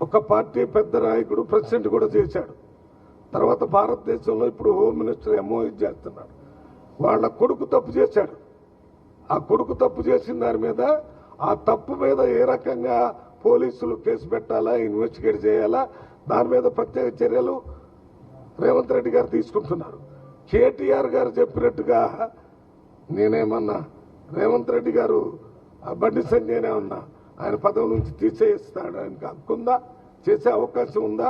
ఒక పార్టీ పెద్ద నాయకుడు ప్రెసిడెంట్ కూడా చేశాడు. తర్వాత భారతదేశంలో ఇప్పుడు హోమ్ మినిస్టర్ ఎంఓఈ చేస్తున్నాడు. వాళ్ళ కొడుకు తప్పు చేశాడు. ఆ కొడుకు తప్పు చేసిన దాని మీద ఆ తప్పు మీద ఏ రకంగా పోలీసులు కేసు పెట్టాలా, ఇన్వెస్టిగేట్ చేయాలా, దాని మీద ప్రత్యేక చర్యలు రేవంత్ రెడ్డి గారు తీసుకుంటున్నారు. కేటీఆర్ గారు చెప్పినట్టుగా నేనేమన్నా రేవంత్ రెడ్డి గారు బండి సంజయ్నే ఉన్నా ఆయన పదవి నుంచి తీసేస్తాడు, ఆయనకు హక్కుందా, చేసే అవకాశం ఉందా?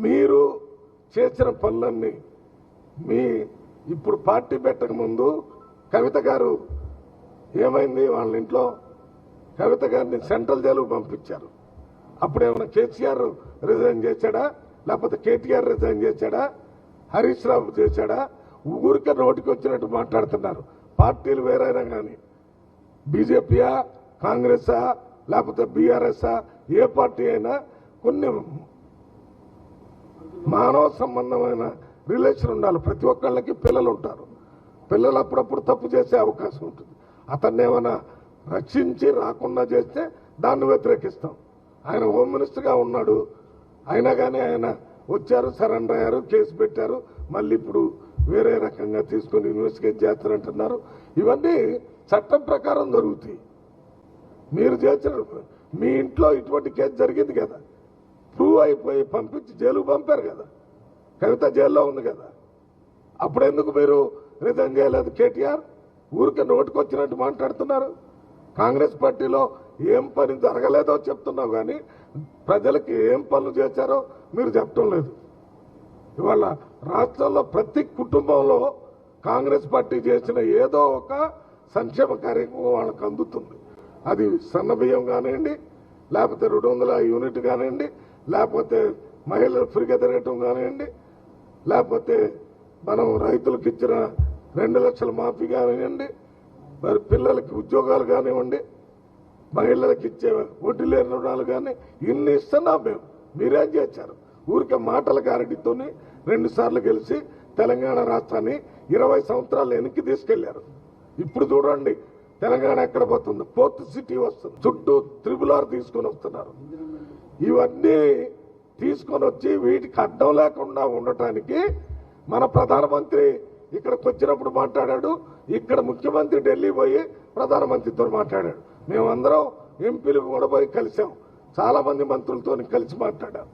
మీరు చేసిన పనులన్నీ మీ ఇప్పుడు పార్టీ పెట్టక ముందు కవిత గారు ఏమైంది, వాళ్ళ ఇంట్లో కవిత గారిని సెంట్రల్ జైలుకు పంపించారు. అప్పుడేమైనా కేసీఆర్ రిజైన్ చేశాడా, లేకపోతే కేటీఆర్ రిజైన్ చేశాడా, హరీష్ రావు చేశాడా? ఊరికే నోటికి వచ్చినట్టు మాట్లాడుతున్నారు. పార్టీలు వేరైనా కానీ బీజేపీయా, కాంగ్రెసా, లేకపోతే బీఆర్ఎస్ఆ, ఏ పార్టీ అయినా కొన్ని మానవ సంబంధమైన రిలేషన్ ఉండాలి. ప్రతి ఒక్కళ్ళకి పిల్లలు ఉంటారు. పిల్లలు అప్పుడప్పుడు తప్పు చేసే అవకాశం ఉంటుంది. అతన్ని ఏమైనా రక్షించి రాకుండా చేస్తే దాన్ని వ్యతిరేకిస్తాం. ఆయన హోమ్ మినిస్టర్గా ఉన్నాడు, అయినా కానీ ఆయన వచ్చారు, సరెండర్ అయ్యారు, కేసు పెట్టారు, మళ్ళీ ఇప్పుడు వేరే రకంగా తీసుకొని ఇన్వెస్టిగేట్ చేస్తారంటున్నారు. ఇవన్నీ చట్టం ప్రకారం జరుగుతాయి. మీరు చేసిన మీ ఇంట్లో ఇటువంటి కేసు జరిగింది కదా, ప్రూవ్ అయిపోయి పంపించి జైలుకు పంపారు కదా, కవిత జైల్లో ఉంది కదా, అప్పుడెందుకు మీరు రిజైన్ చేయలేదు? కేటీఆర్ ఊరికే నోటికొచ్చినట్టు మాట్లాడుతున్నారు. కాంగ్రెస్ పార్టీలో ఏం పని జరగలేదో చెప్తున్నావు కానీ ప్రజలకి ఏం పనులు చేశారో మీరు చెప్పడం లేదు. ఇవాళ రాష్ట్రంలో ప్రతి కుటుంబంలో కాంగ్రెస్ పార్టీ చేసిన ఏదో ఒక సంక్షేమ కార్యక్రమం వాళ్ళకి అందుతుంది. అది సన్న బియ్యం కానివ్వండి, లేకపోతే 200 యూనిట్ కానివ్వండి, లేకపోతే మహిళలు ఫ్రీగా తిరగటం కానివ్వండి, లేకపోతే మనం రైతులకు ఇచ్చిన 2 లక్షల మాఫీ కానివ్వండి, మరి పిల్లలకి ఉద్యోగాలు కానివ్వండి, మహిళలకు ఇచ్చే వడ్డీ లేని రుణాలు కానీ ఇన్ని ఇస్తున్నాం మేము. మీరేం చేశారు? ఊరికే మాటల గారడితో 2 సార్లు గెలిచి తెలంగాణ రాష్ట్రాన్ని 20 సంవత్సరాలు వెనక్కి తీసుకెళ్లారు. ఇప్పుడు చూడండి తెలంగాణ ఎక్కడ పోతుంది, 4th సిటీ వస్తుంది, చుట్టూ త్రిబుల్ తీసుకొని వస్తున్నారు. ఇవన్నీ తీసుకొని వచ్చి వీటికి అడ్డం లేకుండా ఉండటానికి మన ప్రధానమంత్రి ఇక్కడికి వచ్చినప్పుడు మాట్లాడాడు, ఇక్కడ ముఖ్యమంత్రి ఢిల్లీ పోయి ప్రధానమంత్రితో మాట్లాడాడు. మేమందరం ఎంపీలు కూడా పోయి కలిసాం, చాలా మంది మంత్రులతో కలిసి మాట్లాడాం.